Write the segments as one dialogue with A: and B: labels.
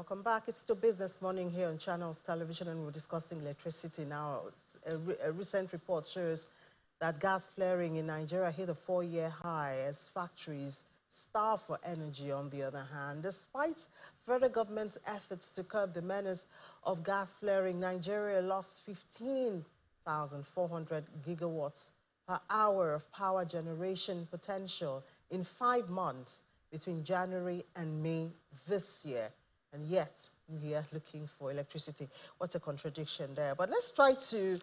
A: Welcome back. It's still Business Morning here on Channels Television, and we're discussing electricity now. A recent report shows that gas flaring in Nigeria hit a 4-year high as factories starve for energy. On the other hand, despite federal government's efforts to curb the menace of gas flaring, Nigeria lost 15,400 gigawatts per hour of power generation potential in 5 months between January and May this year. And yet, we are looking for electricity. What a contradiction there. But let's try to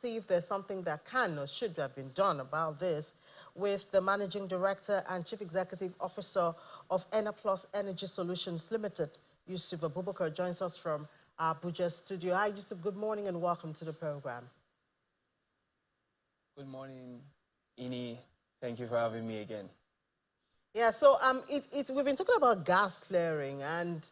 A: see if there's something that can or should have been done about this with the Managing Director and Chief Executive Officer of Enerplus Energy Solutions Limited. Yusuf Abubakar joins us from our Abuja studio. Hi, Yusuf. Good morning and welcome to the program.
B: Good morning, Ini. Thank you for having me again.
A: Yeah, so we've been talking about gas flaring, and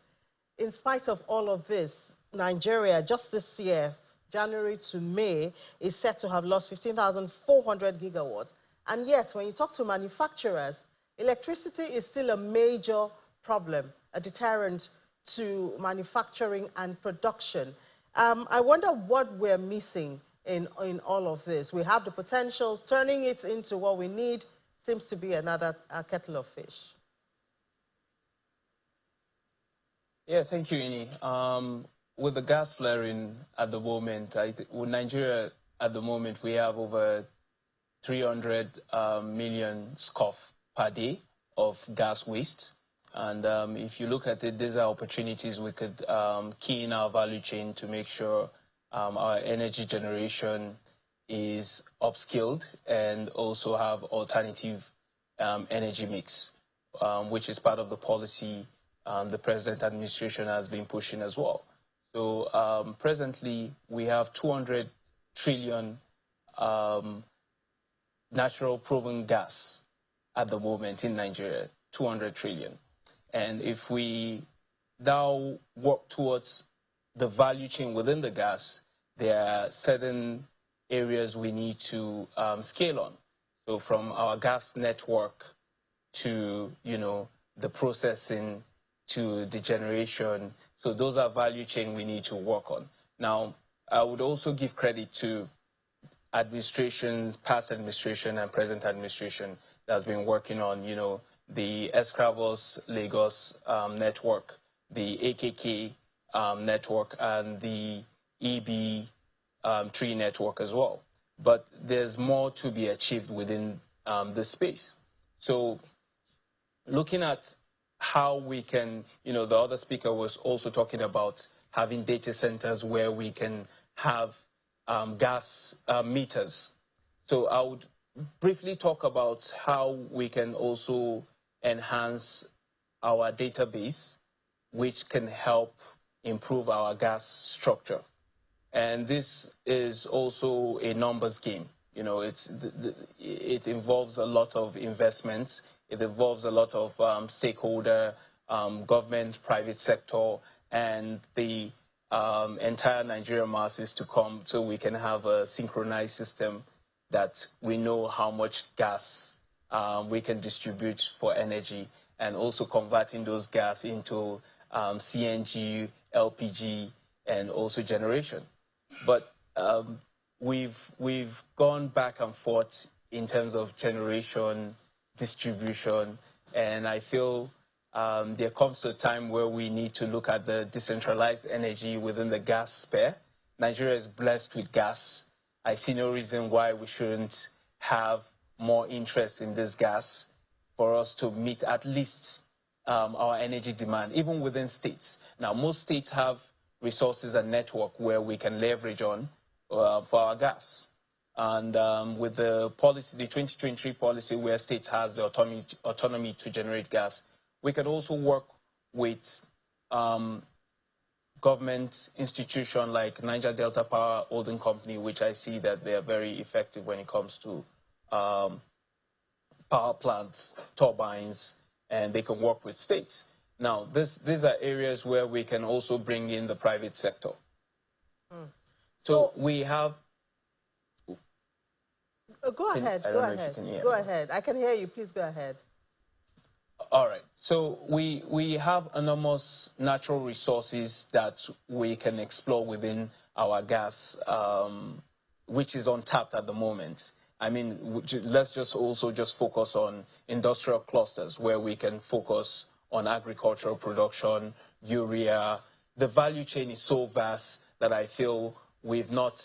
A: in spite of all of this, Nigeria, just this year, January to May, is set to have lost 15,400 gigawatts. And yet, when you talk to manufacturers, electricity is still a major problem, a deterrent to manufacturing and production. I wonder what we're missing in all of this. We have the potentials, turning it into what we need seems to be another kettle of fish.
B: Yeah, thank you, Ini. With the gas flaring at the moment, with Nigeria at the moment, we have over 300 million scoff per day of gas waste. And if you look at it, these are opportunities we could key in our value chain to make sure our energy generation is upskilled and also have alternative energy mix, which is part of the policy the present administration has been pushing as well. So presently, we have 200 trillion natural proven gas at the moment in Nigeria, 200 trillion. And if we now work towards the value chain within the gas, there are certain areas we need to scale on. So from our gas network to, the processing to the generation. So those are value chain we need to work on. Now, I would also give credit to administration, past administration and present administration that's been working on, the Escravos Lagos network, the AKK network, and the EB3 network as well. But there's more to be achieved within this space. So looking at how we can, the other speaker was also talking about having data centers where we can have gas meters. So I would briefly talk about how we can also enhance our database, which can help improve our gas structure. And this is also a numbers game. It involves a lot of investments. It involves a lot of stakeholder, government, private sector, and the entire Nigerian masses to come so we can have a synchronized system that we know how much gas we can distribute for energy, and also converting those gas into CNG, LPG, and also generation. But we've gone back and forth in terms of generation, distribution, and I feel there comes a time where we need to look at the decentralized energy within the gas sphere. Nigeria is blessed with gas. I see no reason why we shouldn't have more interest in this gas for us to meet at least our energy demand, even within states. Now, most states have resources and network where we can leverage on for our gas. And with the policy, the 2023 policy, where states has the autonomy to generate gas, we can also work with government institution like Niger Delta Power Holding Company, which I see that they are very effective when it comes to power plants, turbines, and they can work with states. Now, these are areas where we can also bring in the private sector. So we have...
A: Go ahead. I can hear you. Please go ahead.
B: All right. So we have enormous natural resources that we can explore within our gas, which is untapped at the moment. I mean, let's just also just focus on industrial clusters where we can focus on agricultural production, urea. The value chain is so vast that I feel we've not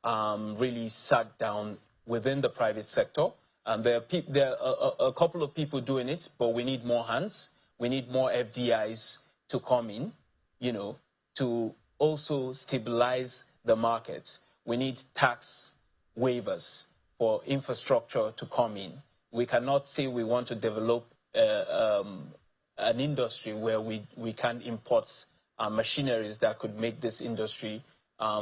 B: really sat down within the private sector. And there are a couple of people doing it, but we need more hands. We need more FDIs to come in, to also stabilize the market. We need tax waivers for infrastructure to come in. We cannot say we want to develop an industry where we can import machineries that could make this industry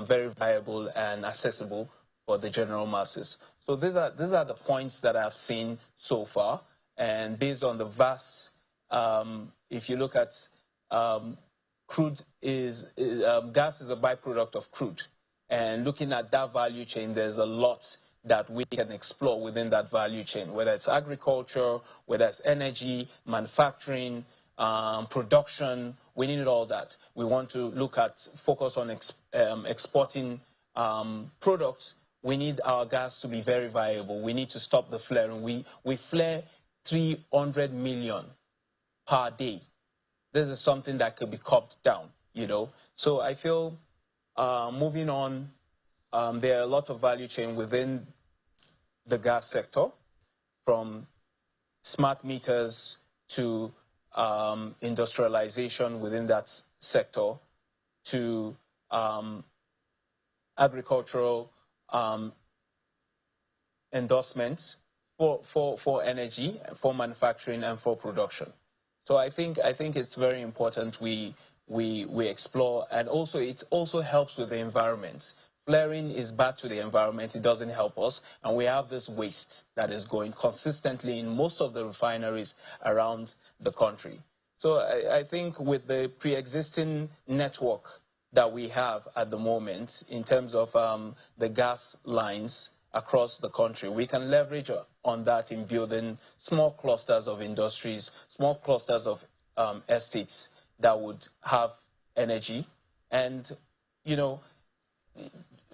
B: very viable and accessible for the general masses. So these are the points that I've seen so far, and based on the vast, if you look at gas is a byproduct of crude, and looking at that value chain, there's a lot that we can explore within that value chain, whether it's agriculture, whether it's energy, manufacturing, production. We need all that. We want to focus on exporting products. We need our gas to be very viable. We need to stop the flaring. We flare 300 million per day. This is something that could be cut down, So I feel moving on, there are a lot of value chain within the gas sector, from smart meters to industrialization within that sector, to agricultural endorsements for energy, for manufacturing, and for production. So I think it's very important we explore, and also it also helps with the environment. Flaring is bad to the environment, it doesn't help us, and we have this waste that is going consistently in most of the refineries around the country. So I think with the pre-existing network that we have at the moment in terms of the gas lines across the country, we can leverage on that in building small clusters of industries, small clusters of estates that would have energy. And,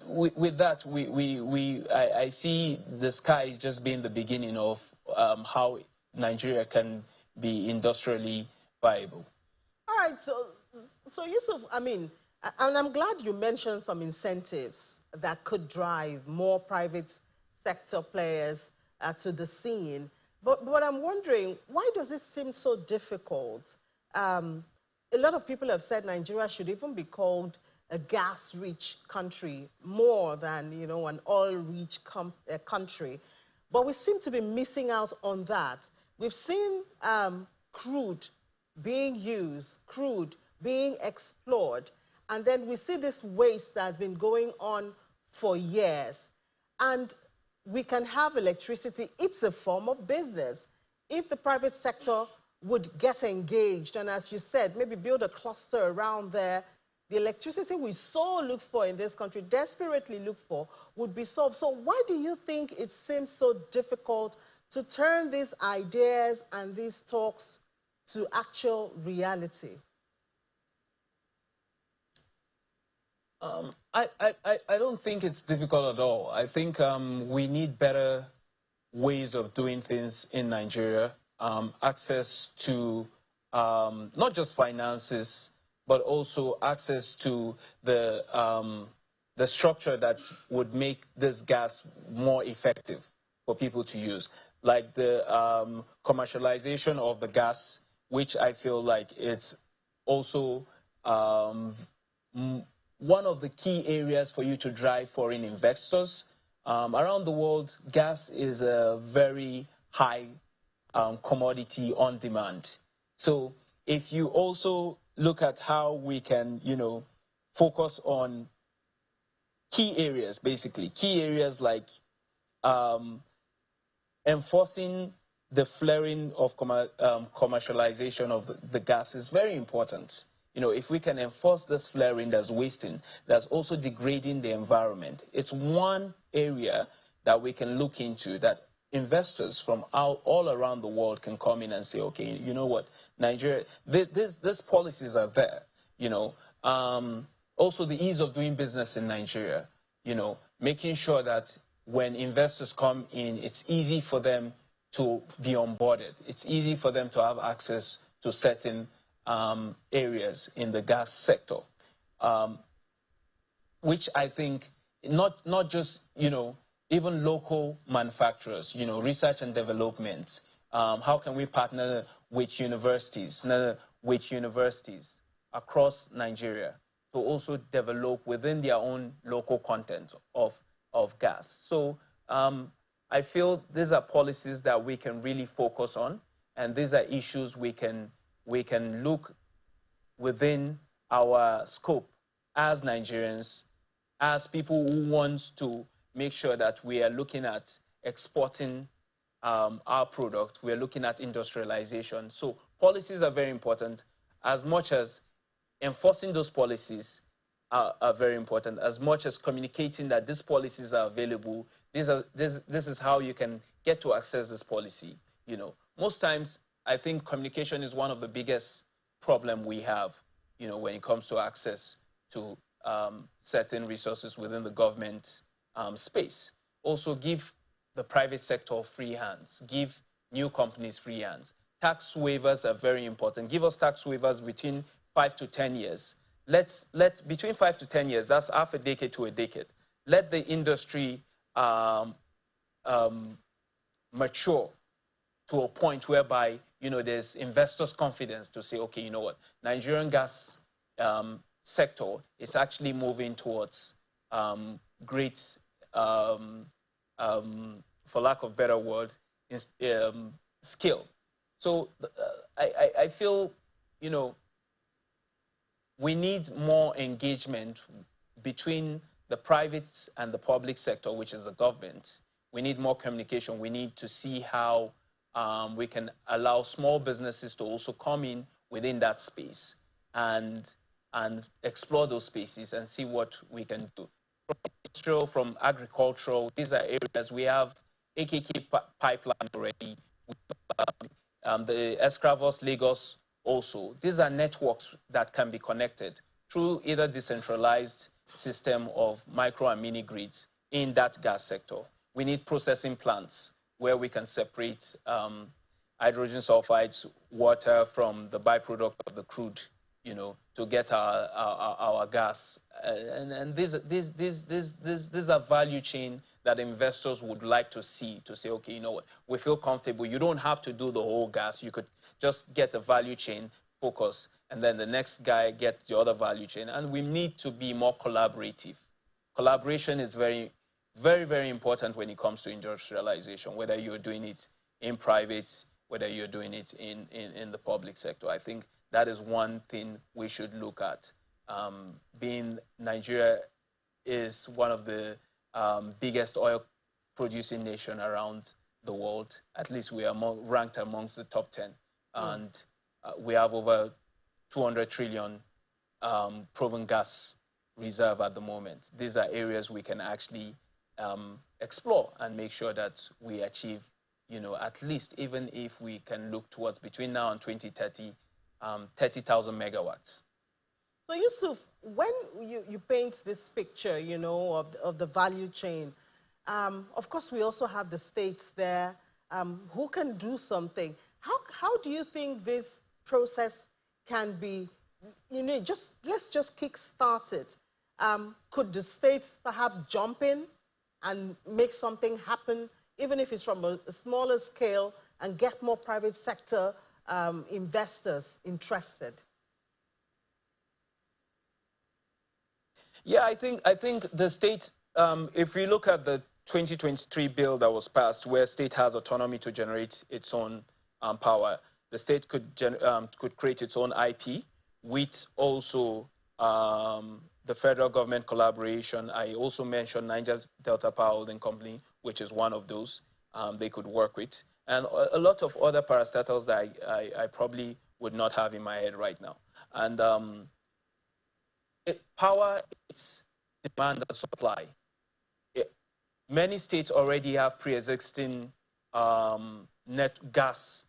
B: with that, I see the sky just being the beginning of how Nigeria can be industrially viable.
A: All right, so Yusuf, and I'm glad you mentioned some incentives that could drive more private sector players to the scene. But I'm wondering, why does it seem so difficult? A lot of people have said Nigeria should even be called a gas-rich country more than, an oil-rich country. But we seem to be missing out on that. We've seen crude being used, crude being explored, and then we see this waste that's been going on for years. And we can have electricity. It's a form of business. If the private sector would get engaged, and as you said, maybe build a cluster around there, the electricity we so look for in this country, desperately look for, would be solved. So why do you think it seems so difficult to turn these ideas and these talks to actual reality?
B: I don't think it's difficult at all. I think we need better ways of doing things in Nigeria, access to not just finances, but also access to the structure that would make this gas more effective for people to use, like the commercialization of the gas, which I feel like it's also one of the key areas for you to drive foreign investors. Around the world, gas is a very high commodity on demand. So if you also look at how we can, focus on key areas, basically, key areas like enforcing the flaring of commercialization of the gas is very important. If we can enforce this flaring that's wasting, that's also degrading the environment, it's one area that we can look into that investors from all around the world can come in and say, okay, you know what, Nigeria, these policies are there, you know. Also, the ease of doing business in Nigeria, you know, making sure that when investors come in, it's easy for them to be onboarded. It's easy for them to have access to certain areas in the gas sector, um, which I think not just, you know, even local manufacturers, you know, research and development. How can we partner with universities, across Nigeria to also develop within their own local content of gas? So I feel these are policies that we can really focus on, and these are issues we can look within our scope as Nigerians, as people who want to make sure that we are looking at exporting our product, we are looking at industrialization. So policies are very important, as much as enforcing those policies are very important, as much as communicating that these policies are available. This is how you can get to access this policy. You know, most times I think communication is one of the biggest problem we have, you know, when it comes to access to certain resources within the government space. Also, give the private sector free hands, give new companies free hands. Tax waivers are very important. Give us tax waivers between 5 to 10 years. Let's between 5 to 10 years. That's half a decade to a decade. Let the industry um, mature to a point whereby, you know, there's investors' confidence to say, okay, you know what, Nigerian gas sector is actually moving towards great, um, for lack of better word, skill. So I feel, you know, we need more engagement between the private and the public sector, which is the government. We need more communication. We need to see how we can allow small businesses to also come in within that space and explore those spaces and see what we can do. From industrial, from agricultural, these are areas we have AKK pipeline already. The Escravos, Lagos also. These are networks that can be connected through either decentralized system of micro and mini grids in that gas sector. We need processing plants where we can separate hydrogen sulfides, water from the byproduct of the crude, you know, to get our gas. And these are value chain that investors would like to see, to say, okay, you know what, we feel comfortable. You don't have to do the whole gas. You could just get the value chain focus, and then the next guy gets the other value chain. And we need to be more collaborative. Collaboration is very, very, very important when it comes to industrialization, whether you're doing it in private, whether you're doing it in the public sector. I think that is one thing we should look at. Being Nigeria is one of the biggest oil producing nation around the world. At least we are ranked amongst the top 10. And we have over 200 trillion proven gas reserve at the moment. These are areas we can actually explore and make sure that we achieve, you know, at least, even if we can look towards between now and 2030, 30,000 megawatts.
A: So Yusuf, when you paint this picture, you know, of the value chain, of course we also have the states there who can do something. How do you think this process can be, you know, let's just kickstart it. Could the states perhaps jump in and make something happen, even if it's from a smaller scale, and get more private sector investors interested?
B: Yeah, I think the state, if we look at the 2023 bill that was passed, where state has autonomy to generate its own power, the state could create its own IP with also the federal government collaboration. I also mentioned Niger's Delta Power Holding Company, which is one of those they could work with, and a lot of other parastatals that I probably would not have in my head right now. And power is demand and supply. It, many states already have pre-existing net gas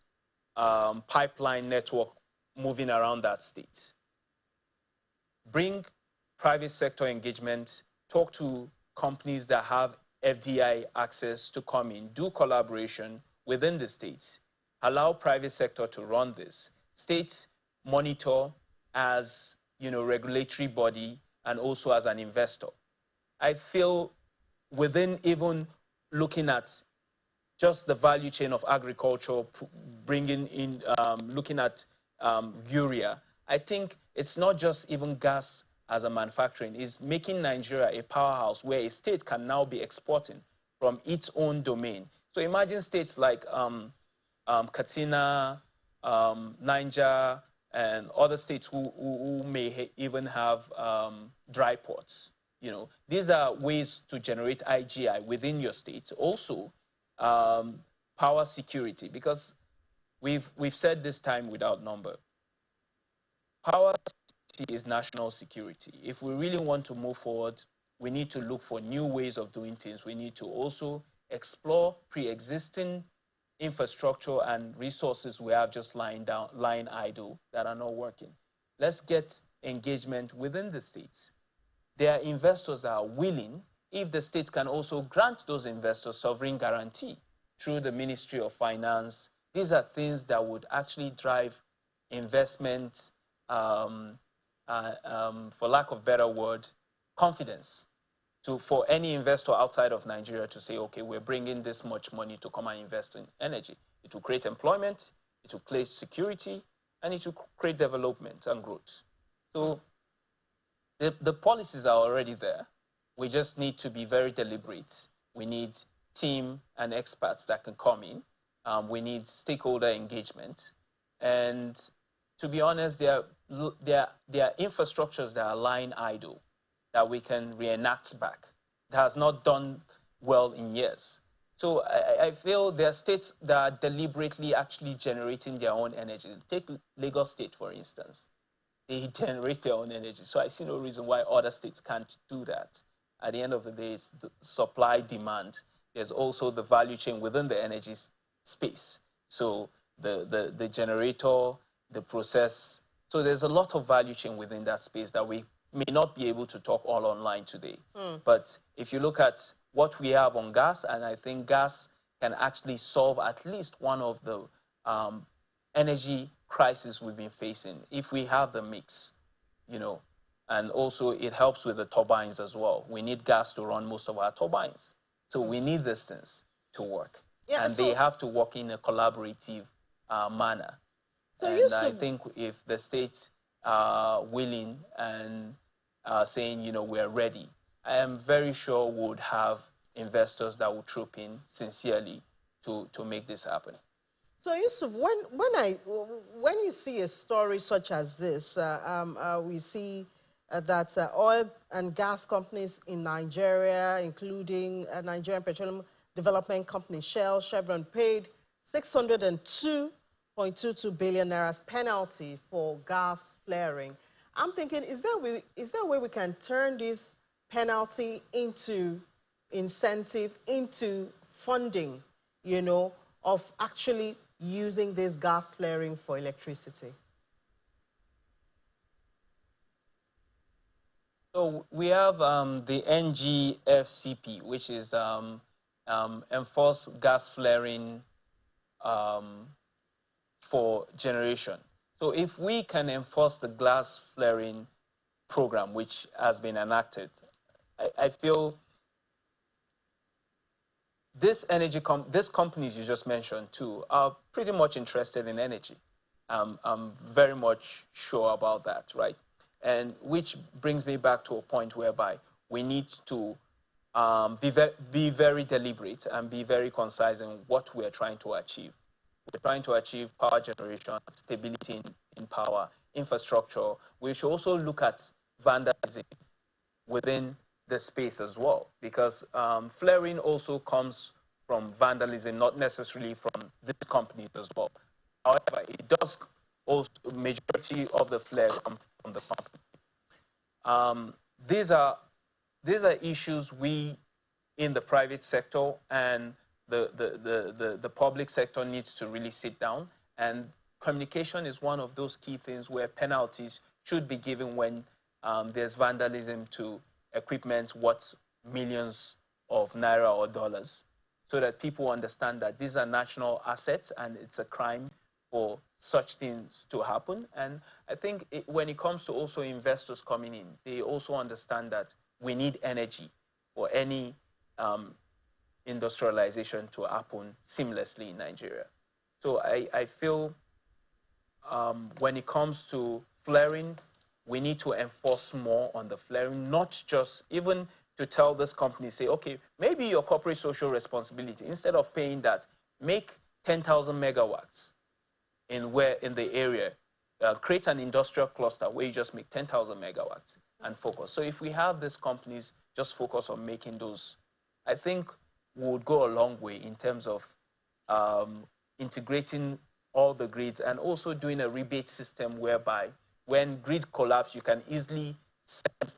B: pipeline network moving around that state. Bring private sector engagement, talk to companies that have FDI access to come in, do collaboration within the states, allow private sector to run this. States monitor as, regulatory body and also as an investor. I feel within even looking at just the value chain of agriculture, bringing in, looking at urea, I think it's not just even gas as a manufacturing, it's making Nigeria a powerhouse where a state can now be exporting from its own domain. So imagine states like Katsina, Niger, and other states who may even have dry ports. These are ways to generate IGI within your state. Also, power security, because we've said this time without number. Power security is national security. If we really want to move forward, we need to look for new ways of doing things. We need to also explore pre-existing infrastructure and resources we have just lying idle that are not working. Let's get engagement within the states. There are investors that are willing, if the state can also grant those investors sovereign guarantee through the Ministry of Finance. These are things that would actually drive investment, for lack of a better word, confidence for any investor outside of Nigeria to say, okay, we're bringing this much money to come and invest in energy. It will create employment, it will create security, and it will create development and growth. So the policies are already there. We just need to be very deliberate. We need team and experts that can come in. We need stakeholder engagement. And to be honest, there are infrastructures that are lying idle that we can reenact back. It has not done well in years. So I feel there are states that are deliberately actually generating their own energy. Take Lagos State, for instance. They generate their own energy. So I see no reason why other states can't do that. At the end of the day, it's the supply demand. There's also the value chain within the energy space. So the generator, the process. So there's a lot of value chain within that space that we may not be able to talk all online today. But if you look at what we have on gas, and I think gas can actually solve at least one of the energy crisis we've been facing if we have the mix, and also it helps with the turbines as well. We need gas to run most of our turbines. So we need these things to work. Yeah, and they have to work in a collaborative manner. So and I think if the states are willing and saying, we're ready, I am very sure we would have investors that would troop in sincerely to make this happen.
A: So Yusuf, when you see a story such as this, we see that oil and gas companies in Nigeria, including Nigerian Petroleum Development Company Shell, Chevron, paid 602.22 billion naira penalty for gas flaring. I'm thinking, is there a way we can turn this penalty into incentive, into funding, of actually using this gas flaring for electricity?
B: So we have the NGFCP, which is enforced gas flaring for generation. So if we can enforce the gas flaring program, which has been enacted, I feel these companies you just mentioned too are pretty much interested in energy. I'm very much sure about that, right? And which brings me back to a point whereby we need to be very deliberate and be very concise in what we're trying to achieve. We're trying to achieve power generation, stability in power, infrastructure. We should also look at vandalism within the space as well, because flaring also comes from vandalism, not necessarily from these companies as well. However, it does also, majority of the flare comes from the company. These are issues we in the private sector and the public sector needs to really sit down, and communication is one of those key things where penalties should be given when there's vandalism to equipment worth millions of naira or dollars, so that people understand that these are national assets and it's a crime for such things to happen. And I think when it comes to also investors coming in, they also understand that we need energy for any industrialization to happen seamlessly in Nigeria. So I feel when it comes to flaring, we need to enforce more on the flaring, not just even to tell this company, say, okay, maybe your corporate social responsibility, instead of paying that, make 10,000 megawatts in the area, create an industrial cluster where you just make 10,000 megawatts and focus. So if we have these companies just focus on making those, I think we would go a long way in terms of integrating all the grids and also doing a rebate system whereby when grid collapse, you can easily send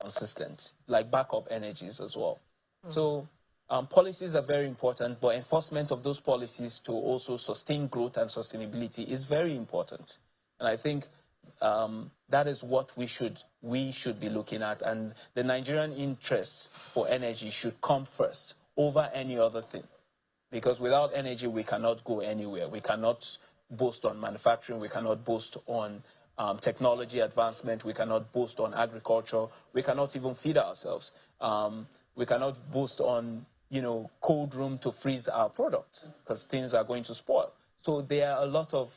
B: consistent, like backup energies as well. So policies are very important, but enforcement of those policies to also sustain growth and sustainability is very important. And I think that is what we should be looking at. And the Nigerian interest for energy should come first over any other thing. Because without energy, we cannot go anywhere. We cannot boast on manufacturing. We cannot boast on technology advancement. We cannot boast on agriculture. We cannot even feed ourselves. We cannot boast on, cold room to freeze our products because things are going to spoil. So there are a lot of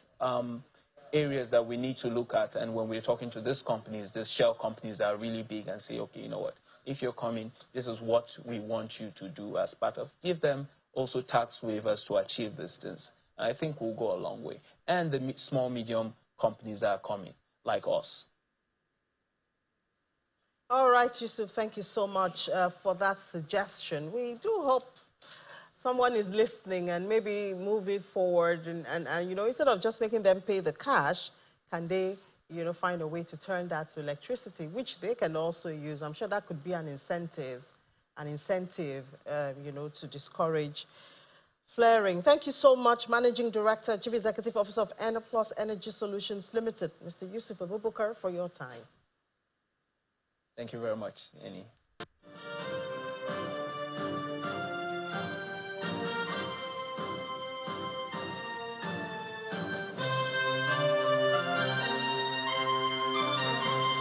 B: areas that we need to look at. And when we're talking to these companies, these shell companies that are really big, and say, okay, you know what? If you're coming, this is what we want you to do as part of, give them also tax waivers to achieve these things. And I think we'll go a long way. And the small, medium companies that are coming, like us.
A: All right, Yusuf, thank you so much for that suggestion. We do hope someone is listening and maybe move it forward and instead of just making them pay the cash, can they, find a way to turn that to electricity, which they can also use. I'm sure that could be an incentive, to discourage flaring. Thank you so much, Managing Director, Chief Executive Officer of Enerplus Energy Solutions Limited, Mr. Yusuf Abubakar, for your time.
B: Thank you very much, Annie.